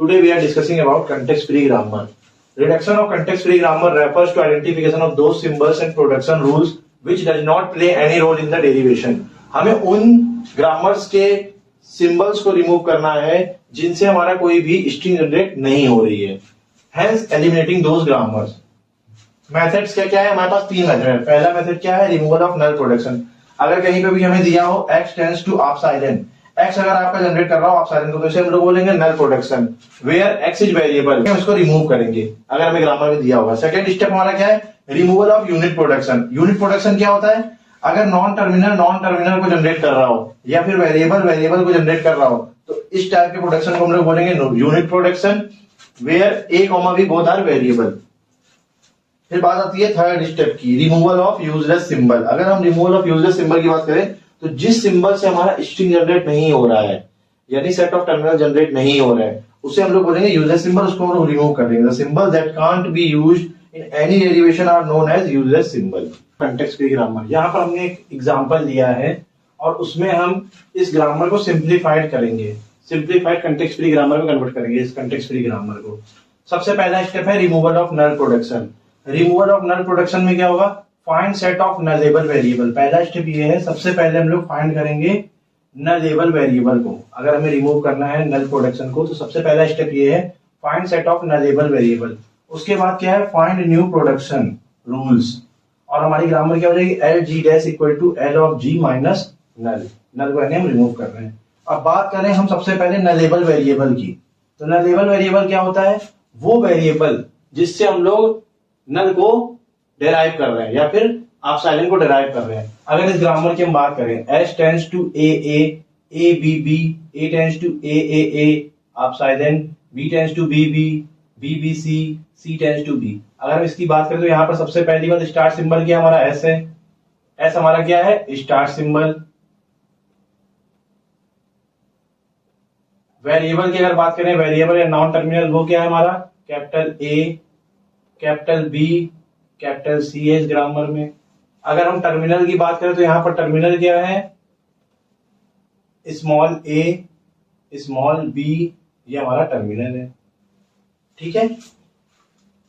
Today we are discussing about context-free grammar. Reduction of context-free grammar refers to identification of those symbols and production rules which does not play any role in the derivation. हमें उन grammars के symbols को remove करना है जिनसे हमारा कोई भी स्ट्रिंग जनरेट नहीं हो रही है. Hence eliminating those grammars. Methods क्या क्या है? हमारे पास तीन मेथड है. पहला मेथड क्या है? Removal of null production. अगर कहीं पे भी हमें दिया हो x tends to epsilon, x अगर आपका जनरेट कर रहा हो ऑप्साइलेंट को, तो इसे हम लोग बोलेंगे null production. Where x is variable, हम इसको रिमूव करेंगे अगर हमें ग्रामर में दिया होगा. सेकंड स्टेप हमारा क्या है? Removal of unit production. Unit production क्या होता है? अगर नॉन टर्मिनल को जनरेट कर रहा हो या फिर वेरिएबल को जनरेट कर रहा हो, तो इस टाइप के प्रोडक्शन को हम लोग बोलेंगे unit production where a, b both are variable. फिर बात आती है थर्ड स्टेप की, रिमूवल ऑफ यूजलेस सिंबल. अगर हम रिमूवल ऑफ यूजलेस सिंबल की बात करें तो जिस सिंबल से हमारा स्ट्रिंग जनरेट नहीं हो रहा है, यानी सेट ऑफ टर्मिनल जनरेट नहीं हो रहा है, उसे हम लोग बोलेंगे यूजलेस सिंबल. उसको हम लोग रिमूव कर देंगे. The symbol that can't be used in any derivation are known as useless symbol. Context free grammar, यहाँ पर हमने एक एग्जांपल दिया है और उसमें हम इस ग्रामर को सिंप्लीफाइड करेंगे, सिंप्लीफाइड कंटेक्स्ट फ्री ग्रामर में कन्वर्ट करेंगे इस कंटेक्स्ट फ्री ग्रामर को. सबसे पहला स्टेप है removal of null production. Removal of null production में क्या होगा? Find set of nullable variable. पहला स्टेप ये है, सबसे पहले हम लोग फाइंड करेंगे नलेबल वेरिएबल को. अगर हमें रिमूव करना है नल प्रोडक्शन को तो सबसे पहला स्टेप ये है, find set of nullable variable. उसके बाद क्या है? Find new production rules. और हमारी ग्रामर क्या हो जाएगी? L G dash equal to L of G minus null. Null को हम रिमूव कर रहे हैं. अब बात करें हम सबसे पहले नलेबल वेरिएबल की. तो नलेबल वेरिएबल क्या होता है? वो वेरिएबल जिससे हम लोग नल को डेराइव कर रहे हैं या फिर ऑप्साइलेंट को डेराइव कर रहे हैं. अगर इस ग्रामर की हम बात करें, S tends to A B B, A tends to A epsilon, B tends to B C tends to B. अगर हम इसकी बात करें तो यहाँ पर सबसे पहली बात स्टार्ट सिंबल क्या हमारा एस है. एस हमारा क्या है? Start symbol. वेरिएबल की अगर बात करें, वेरिएबल या नॉन टर्मिनल, वो क्या है हमारा? Capital A, capital B, capital C है इस ग्रामर में. अगर हम टर्मिनल की बात करें तो यहां पर टर्मिनल क्या है? स्मॉल ए, स्मॉल बी, ये हमारा टर्मिनल है. ठीक है.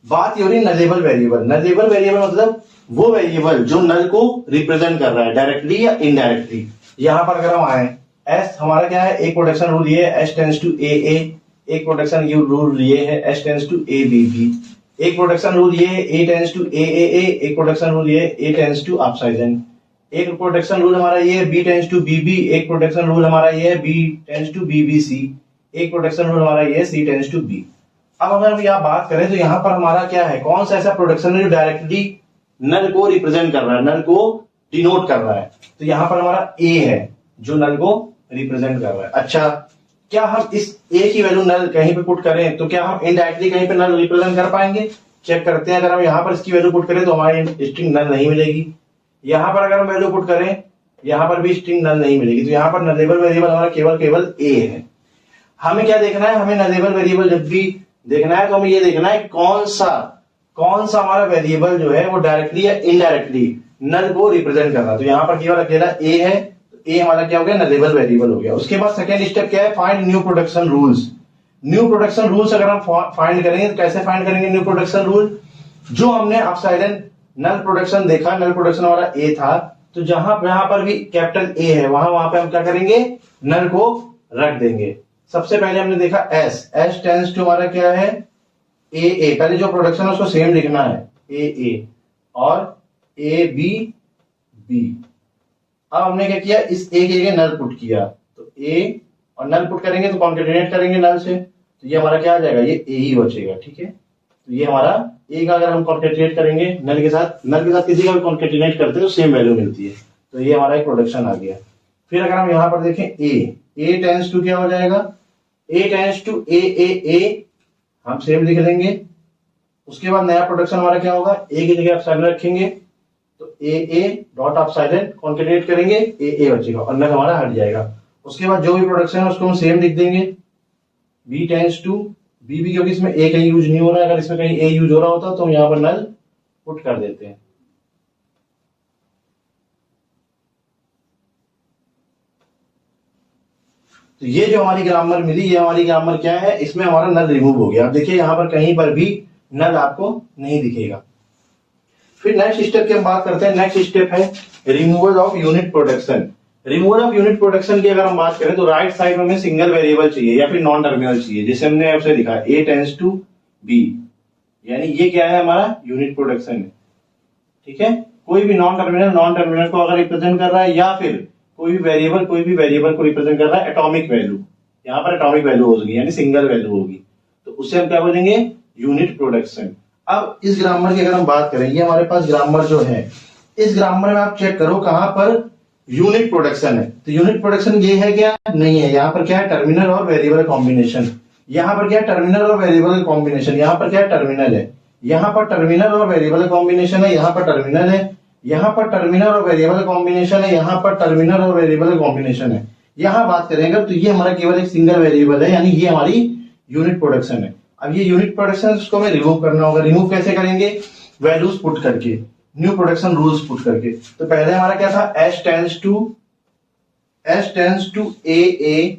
बात ये हो रही है नलेबल वेरिएबल. नलेबल वेरिएबल मतलब वो वेरिएबल जो नल को रिप्रेजेंट कर रहा है डायरेक्टली या इनडायरेक्टली. यहां पर अगर हम आए, एस हमारा क्या है? एक प्रोडक्शन रूल ये है, एस टेंड्स टू ए. एक प्रोडक्शन रूल ये है, S tends to A B. एक प्रोडक्शन रूल ये है, ए टेंड्स टू ए. एक प्रोडक्शन रूल ये है, ए टेंड्स टू ऑप्साइलेंट. एक प्रोडक्शन रूल हमारा ये है, बी टेंड्स टू बी. एक प्रोडक्शन रूल हमारा ये है, बी टेंड्स टू सी. एक प्रोडक्शन रूल हमारा ये है, सी टेंड्स टू बी. अब अगर हम यहाँ बात करें तो यहाँ पर हमारा क्या है? कौन सा ऐसा प्रोडक्शन है जो डायरेक्टली नल को रिप्रेजेंट कर रहा है, नल को डिनोट कर रहा है? तो यहाँ पर हमारा ए है जो नल को रिप्रेजेंट कर रहा है. अच्छा, क्या हम इस ए की वैल्यू नल कहीं पे पुट करें तो क्या हम इनडायरेक्टली कहीं पे नल रिप्रेजेंट कर पाएंगे? चेक करते हैं. अगर हम यहाँ पर इसकी वैल्यू पुट करें तो हमारी स्ट्रिंग नल नहीं मिलेगी. यहाँ पर अगर हम वैल्यू पुट करें, यहाँ पर भी स्ट्रिंग नल नहीं मिलेगी. तो यहाँ पर नलेबल वेरिएबल हमारा केवल ए है. हमें क्या देखना है? हमें नलेबल वेरिएबल जब भी देखना है तो हमें ये देखना है कौन सा हमारा वेरिएबल जो है वो डायरेक्टली या इनडायरेक्टली नल को रिप्रेजेंट कर रहा है. तो यहाँ पर केवल अकेला ए है. ए हमारा क्या हो गया? नलेबल वेरिएबल हो गया. उसके बाद सेकंड स्टेप क्या है? Find new production rules. New production rules अगर हम फाइंड करेंगे तो कैसे फाइंड करेंगे न्यू प्रोडक्शन रूल? जो हमने ऑप्साइलेंट नल प्रोडक्शन देखा, नल प्रोडक्शन हमारा ए था, तो जहां पर भी कैपिटल ए है वहां पे हम क्या करेंगे? नल को रख देंगे. सबसे पहले हमने देखा एस टेंड्स टू हमारा क्या है? ए. पहले जो प्रोडक्शन है उसको सेम लिखना है, ए और ए बी. अब हमने क्या किया? इस ए की जगह नल पुट किया. तो ए और नल पुट करेंगे तो कॉन्केटिनेट करेंगे नल से, तो ये हमारा क्या आ जाएगा? ये ए ही बचेगा. ठीक है. तो ये हमारा ए का अगर हम कॉन्केटिनेट करेंगे नल के साथ किसी का भी कॉन्केटिनेट करते हैं तो सेम वैल्यू मिलती है. तो ये हमारा एक प्रोडक्शन आ गया. फिर अगर हम यहाँ पर देखें, ए टेंड्स टू क्या हो जाएगा? ए टेंड्स टू ए हम सेम लिख देंगे. उसके बाद नया प्रोडक्शन हमारा क्या होगा? ए की जगह ऑप्साइलेंट रखेंगे तो ए डॉट ऑप्साइलेंट कॉन्केटिनेट करेंगे, ए बचेगा और नल हमारा हट जाएगा. उसके बाद जो भी प्रोडक्शन है उसको हम सेम लिख देंगे, बी टेंड्स टू बी, क्योंकि इसमें ए कहीं यूज नहीं हो रहा है. अगर इसमें कहीं ए यूज हो रहा होता तो हम यहाँ पर नल पुट कर देते हैं. तो तो ये जो हमारी ग्रामर मिली, ये हमारी ग्रामर क्या है, इसमें हमारा नल रिमूव हो गया। अब देखिए यहाँ पर कहीं पर भी नल आपको नहीं दिखेगा। फिर नेक्स्ट स्टेप की हम बात करते हैं। नेक्स्ट स्टेप है removal of unit production. Removal of unit production की अगर हम बात करें तो राइट साइड में हमें सिंगल वेरिएबल चाहिए या फिर नॉन टर्मिनल चाहिए, जैसे हमने आपसे लिखा A टेंड्स टू B, यानी ये क्या है, हमारा यूनिट प्रोडक्शन है। ठीक है, कोई भी नॉन टर्मिनल को अगर रिप्रेजेंट कर रहा है या फिर कोई भी वेरिएबल को रिप्रेजेंट कर रहा है एटॉमिक वैल्यू, यहाँ पर एटॉमिक वैल्यू होगी यानी सिंगल वैल्यू होगी, तो उससे हम क्या बोलेंगे, यूनिट प्रोडक्शन। अब इस ग्रामर की अगर हम बात करें, ये हमारे पास ग्रामर जो है, इस ग्रामर में आप चेक करो कहां पर यूनिट प्रोडक्शन है। तो यूनिट प्रोडक्शन ये है क्या, नहीं है। यहाँ पर क्या है, टर्मिनल और वेरिएबल कॉम्बिनेशन। यहाँ पर क्या है, टर्मिनल और वेरिएबल कॉम्बिनेशन। यहाँ पर क्या है, टर्मिनल है। यहाँ पर टर्मिनल और वेरिएबल कॉम्बिनेशन है। यहाँ पर टर्मिनल है। यहाँ पर टर्मिनल और वेरिएबल कॉम्बिनेशन है। यहाँ पर टर्मिनल और वेरिएबल कॉम्बिनेशन है। यहाँ बात करेंगे तो ये हमारा केवल एक सिंगल वेरिएबल है, यानी ये हमारी यूनिट प्रोडक्शन है। अब ये यूनिट प्रोडक्शन को हमें रिमूव करना होगा। रिमूव कैसे करेंगे, वैल्यूज पुट करके, न्यू प्रोडक्शन रूल्स पुट करके। तो पहले हमारा क्या था, S टेंड्स टू AA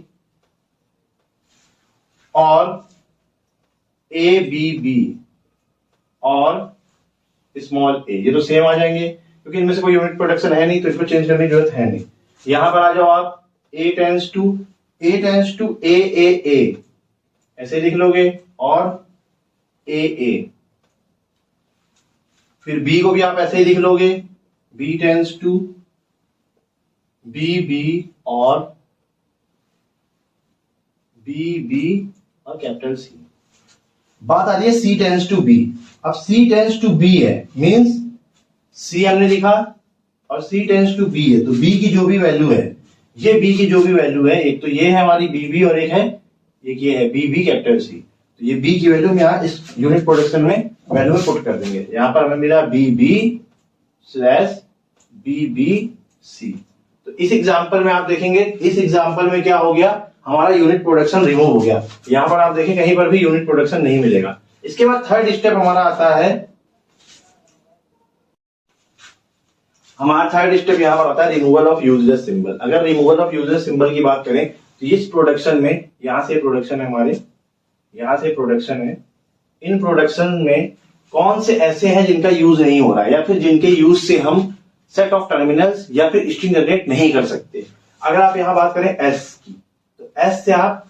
और ABB और स्मॉल a, ये तो सेम आ जाएंगे क्योंकि इनमें से कोई यूनिट प्रोडक्शन है नहीं, तो इसको चेंज करने की जरूरत है नहीं। यहां पर आ जाओ आप, A टेंड्स टू AAA ऐसे लिख लोगे और AA। फिर B को भी आप ऐसे ही लिख लोगे, B टेंड्स टू BB और BB और कैपिटल C। बात आ रही है C टेंड्स टू B। अब C टेंड्स टू B है, मींस C हमने लिखा और C टेंड्स टू B है, तो B की जो भी वैल्यू है, ये B की जो भी वैल्यू है, एक तो ये है हमारी BB और एक ये है BB कैपिटल C। तो ये B की वैल्यू हम यहाँ इस यूनिट प्रोडक्शन में वैल्यू में पुट कर देंगे। यहाँ पर हमें मिला BB/BBC। तो इस एग्जांपल में आप देखेंगे, इस एग्जांपल में क्या हो गया, हमारा यूनिट प्रोडक्शन रिमूव हो गया। यहाँ पर आप देखें कहीं पर भी यूनिट प्रोडक्शन नहीं मिलेगा। इसके बाद थर्ड स्टेप हमारा आता है, हमारा थर्ड स्टेप यहाँ पर आता है रिमूवल ऑफ यूजलेस सिंबल। अगर रिमूवल ऑफ यूजलेस सिंबल की बात करें तो इस प्रोडक्शन में, यहां से प्रोडक्शन है हमारे, यहां से प्रोडक्शन है, इन प्रोडक्शन में कौन से ऐसे हैं जिनका यूज नहीं हो रहा है या फिर जिनके यूज से हम सेट ऑफ टर्मिनल्स या फिर स्ट्रिंग जनरेट नहीं कर सकते। अगर आप यहां बात करें एस की, तो एस से आप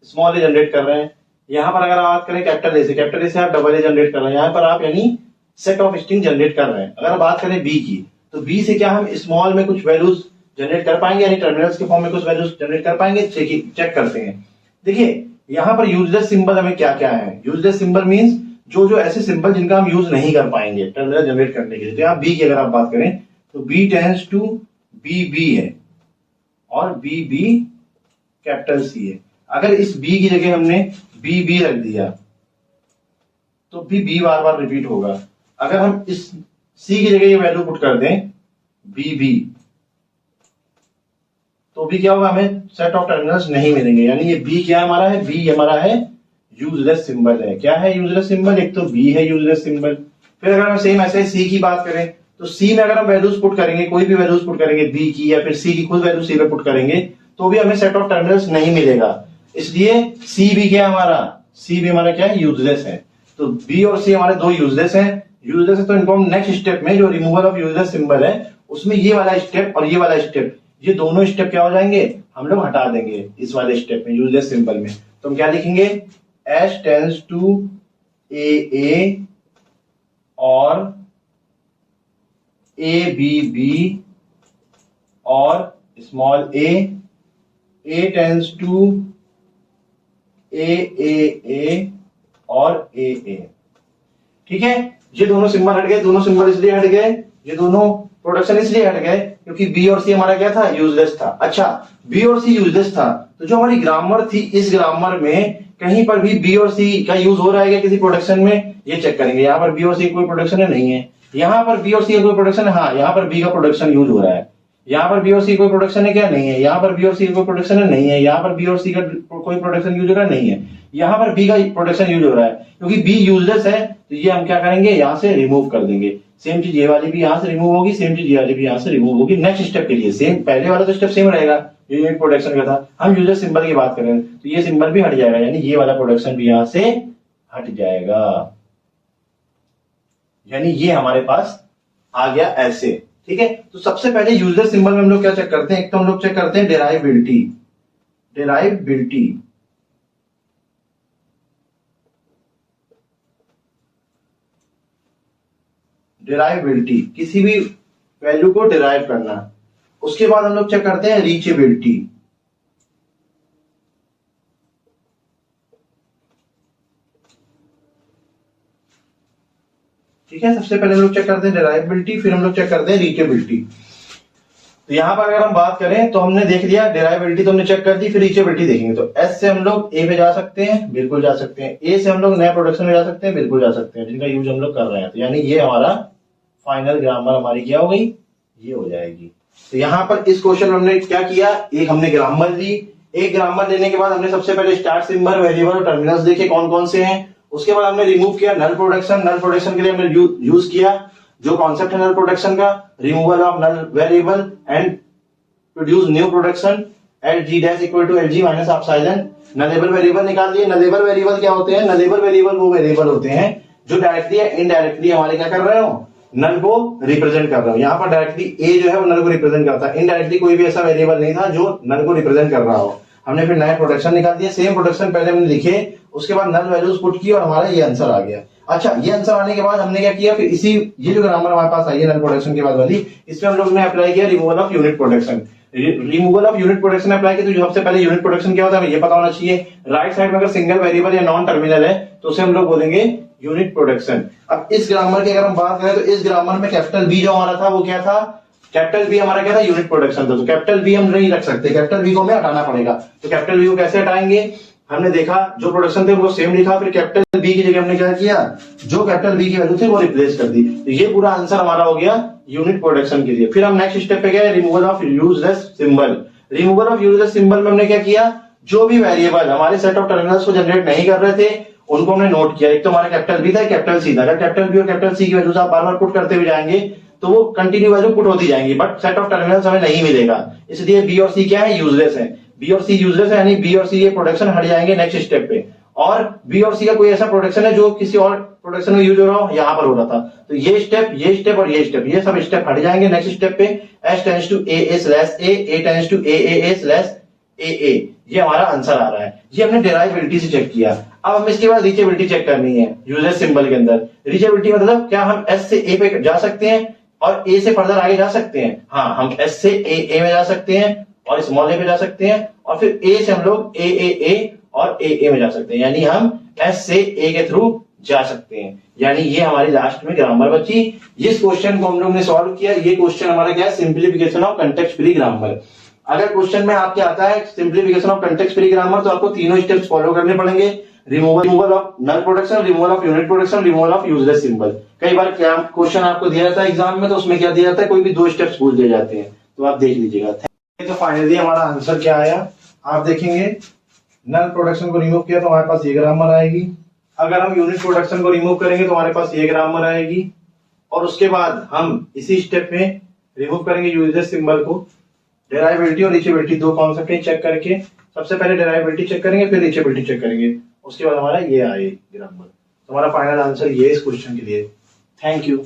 स्मॉल ए जनरेट कर रहे हैं। यहां पर अगर आप बात करें कैपिटल ए से आप डबल ए जनरेट कर रहे हैं। यहां पर आप यानी सेट ऑफ स्ट्रिंग जनरेट कर रहे हैं। अगर बात करें बी की, तो बी से क्या हम स्मॉल में कुछ वैल्यूज जनरेट कर पाएंगे, यानी टर्मिनल्स के फॉर्म में कुछ वैल्यूज जनरेट कर पाएंगे। चेक करते हैं। देखिए यहां पर यूजलेस सिंबल हमें क्या क्या है। यूजलेस सिंबल मींस जो ऐसे सिंबल जिनका हम यूज नहीं कर पाएंगे टर्मिनल जनरेट करने के लिए। तो यहाँ बी की अगर आप बात करें तो बी टेंड्स टू BB है और BB कैपिटल C है। अगर इस B की जगह हमने BB रख दिया तो भी B बार बार रिपीट होगा। अगर हम इस C की जगह ये वैल्यू पुट कर दें BB, तो भी क्या होगा, हमें सेट ऑफ टर्मिनल्स नहीं मिलेंगे। यानी ये B क्या हमारा है, B हमारा है यूजलेस सिंबल है। क्या है यूजलेस सिंबल, एक तो B है यूजलेस सिंबल। फिर अगर हम सेम ऐसे C की बात करें तो C में अगर हम वैल्यूज पुट करेंगे, कोई भी वैल्यूज पुट करेंगे B की या फिर C की खुद वैल्यू C पे पुट करेंगे, तो भी हमें सेट ऑफ टर्मिनल्स नहीं मिलेगा। इसलिए C भी क्या हमारा, C भी हमारा क्या है, यूजलेस है। तो B और C हमारे दो यूजलेस है। यूजलेस है तो इनको हम नेक्स्ट स्टेप में, जो रिमूवल ऑफ यूजलेस सिंबल है, उसमें ये वाला स्टेप और ये वाला स्टेप, ये दोनों स्टेप क्या हो जाएंगे, हम लोग हटा देंगे इस वाले स्टेप में, यूजलेस सिंबल में। तो हम क्या लिखेंगे, S टेंड्स टू AA और ABB और small A tends to AAA और AA। ठीक है, ये दोनों सिंबल हट गए। दोनों सिंबल इसलिए हट गए, ये दोनों प्रोडक्शन इसलिए हट गए क्योंकि B और C हमारा क्या था, यूजलेस था। अच्छा, B और C यूजलेस था तो जो हमारी ग्रामर थी, इस ग्रामर में कहीं पर भी B और C का यूज हो रहा है क्या किसी प्रोडक्शन में, ये चेक करेंगे। यहाँ पर B और C कोई प्रोडक्शन है, नहीं है। यहाँ पर B और C का कोई प्रोडक्शन है, हाँ, यहाँ पर B का प्रोडक्शन यूज हो रहा है। यहाँ पर B और C कोई प्रोडक्शन है क्या, नहीं है। यहाँ पर B और C का कोई प्रोडक्शन है, नहीं है। यहाँ पर B और C का कोई प्रोडक्शन यूज हो रहा है, नहीं है। यहाँ पर B का प्रोडक्शन यूज हो रहा है क्योंकि B यूजलेस है, तो ये हम क्या करेंगे, यहाँ से रिमूव कर देंगे। सेम चीज ये वाली भी यहाँ से रिमूव होगी, सेम चीज ये वाली भी यहाँ से रिमूव होगी। नेक्स्ट स्टेप के लिए सेम, पहले वाला तो स्टेप सेम रहेगा जो यूनिट प्रोडक्शन का था। हम यूजर सिंबल की बात करें तो ये सिंबल भी हट जाएगा, यानी ये वाला प्रोडक्शन भी यहाँ से हट जाएगा, यानी ये हमारे पास आ गया ऐसे। ठीक है, तो सबसे पहले यूजर सिंबल में हम लोग क्या चेक करते हैं, एक तो हम लोग चेक करते हैं डेराइबिलिटी। डेराइबिलिटी डेराइबिलिटी किसी भी वैल्यू को डिराइव करना। उसके बाद हम लोग चेक करते हैं रीचेबिलिटी। ठीक है, सबसे पहले हम लोग चेक करते हैं डेराइबिलिटी, फिर हम लोग चेक करते हैं रीचेबिलिटी। तो यहां पर अगर हम बात करें तो हमने देख लिया डेराइबिलिटी तो हमने चेक कर दी, फिर रीचेबिलिटी देखेंगे। तो एस से हम लोग ए पे जा सकते हैं, बिल्कुल जा सकते हैं। ए से हम लोग नए प्रोडक्शन में जा सकते हैं, बिल्कुल जा सकते हैं, जिनका यूज हम लोग कर रहे हैं। तो यानी ये हमारा फाइनल ग्रामर हमारी क्या हो गई, ये हो जाएगी। तो यहां पर इस क्वेश्चन में हमने क्या किया, एक हमने ग्रामर ली। एक ग्रामर लेने के बाद हमने सबसे पहले स्टार्ट सिंबल, वेरिएबल और टर्मिनल्स देखे कौन कौन से हैं। उसके बाद हमने रिमूव किया नल प्रोडक्शन। नल प्रोडक्शन के लिए हमने यूज किया जो कॉन्सेप्ट है नल प्रोडक्शन का, removal of null variable and produce new production at G dash equal to L G minus epsilon. Nullable variable निकाल दिए। नलेबल वेरिएबल क्या होते हैं, नलेबल वेरिएबल वो वेरिएबल होते हैं जो डायरेक्टली या इनडायरेक्टली हमारे क्या कर रहे हो, नल को रिप्रेजेंट कर रहा हूं। यहाँ पर डायरेक्टली ए जो है वो नल को रिप्रेजेंट करता है, इनडायरेक्टली कोई भी ऐसा वेरिएबल नहीं था जो नल को रिप्रेजेंट कर रहा हो। हमने फिर नए प्रोडक्शन निकाल दिए, सेम प्रोडक्शन पहले हमने लिखे, उसके बाद नल वैल्यूज पुट की और हमारा ये आंसर आ गया। अच्छा, ये आंसर आने के बाद हमने क्या किया, फिर इसी ये जो ग्रामर हमारे पास आई है नल प्रोडक्शन के बाद वाली, इसमें हम लोग ने अप्लाई किया removal of unit production. Removal of unit production apply किया तो सबसे पहले यूनिट प्रोडक्शन क्या होता है ये पता होना चाहिए। राइट साइड में अगर सिंगल वेरिएबल या नॉन टर्मिनल है तो उसे हम लोग बोलेंगे यूनिट प्रोडक्शन। अब इस ग्रामर की अगर हम बात करें तो इस ग्रामर में कैपिटल बी जो हमारा था वो क्या था, कैपिटल बी हमारा क्या था, यूनिट प्रोडक्शन था। तो कैपिटल बी हम नहीं रख सकते, कैपिटल बी को हमें हटाना पड़ेगा। तो कैपिटल बी को कैसे हटाएंगे, हमने देखा जो प्रोडक्शन थे वो सेम लिखा, फिर कैपिटल बी की जगह हमने क्या किया, जो कैपिटल बी की वैल्यू थी वो रिप्लेस कर दी। तो ये पूरा आंसर हमारा हो गया यूनिट प्रोडक्शन के लिए। फिर हम नेक्स्ट स्टेप पे गए, removal of useless symbol. Removal of useless symbol में हमने क्या किया, जो भी वेरिएबल हमारे सेट ऑफ टर्मिनल्स को जनरेट नहीं कर रहे थे उनको हमने नोट किया। एक तो हमारा कैपिटल बी था, कैपिटल सी था। अगर कैपिटल बी और कैपिटल सी की वैल्यूज आप बार बार पुट करते हुए जाएंगे तो वो कंटिन्यू वैल्यू पुट होती जाएंगी, बट सेट ऑफ टर्मिनल्स हमें नहीं मिलेगा। इसलिए बी और सी क्या है, यूजलेस है। बी और सी यूजलेस है, यानी बी और सी ये प्रोडक्शन हट जाएंगे नेक्स्ट स्टेप पे। और बी और सी का कोई ऐसा प्रोडक्शन है जो किसी और प्रोडक्शन में यूज हो रहा हो, यहाँ पर हो रहा था, तो ये स्टेप और ये स्टेप, ये सब स्टेप हट जाएंगे नेक्स्ट स्टेप पे। S tends to A slash A tends to A slash A, ये हमारा आंसर आ रहा है। ये हमने डेराइबिलिटी से चेक किया। अब हम इसके बाद रीचेबिलिटी चेक करनी है यूजर सिंबल के अंदर। रीचेबिलिटी मतलब क्या हम एस से ए पे जा सकते हैं और ए से फर्दर आगे जा सकते हैं। हाँ, हम एस से ए में जा सकते हैं और स्मॉल ए पे जा सकते हैं, और फिर ए से हम लोग ए और ए में जा सकते हैं, यानी हम एस से ए के थ्रू जा सकते हैं। यानी ये हमारी लास्ट में ग्रामर बची। इस क्वेश्चन को हम लोग ने सॉल्व किया। ये क्वेश्चन हमारा क्या है, simplification of context free grammar. अगर क्वेश्चन में आपके आता है simplification of context free grammar तो आपको तीनों स्टेप्स फॉलो करने पड़ेंगे। Removal of null production, removal of unit production, removal of useless symbol. कई बार क्या क्वेश्चन आपको दिया जाता है एग्जाम में तो उसमें क्या दिया जाता है, कोई भी दो स्टेप्स भूल दिए जाते हैं, तो आप देख लीजिएगा। तो फाइनली हमारा आंसर क्या आया, आप देखेंगे नल प्रोडक्शन को रिमूव किया तो हमारे पास ये ग्रामर आएगी। अगर हम यूनिट प्रोडक्शन को रिमूव करेंगे तो हमारे पास ये ग्रामर आएगी, और उसके बाद हम इसी स्टेप में रिमूव करेंगे यूजलेस सिंबल को। डेराइबिलिटी और रीचेबिलिटी दो कॉन्सेप्ट चेक करके, सबसे पहले डेराइबिलिटी चेक करेंगे फिर रीचेबिलिटी चेक करेंगे, उसके बाद हमारा ये आए ग्रामर। तो हमारा फाइनल आंसर ये इस क्वेश्चन के लिए। Thank you.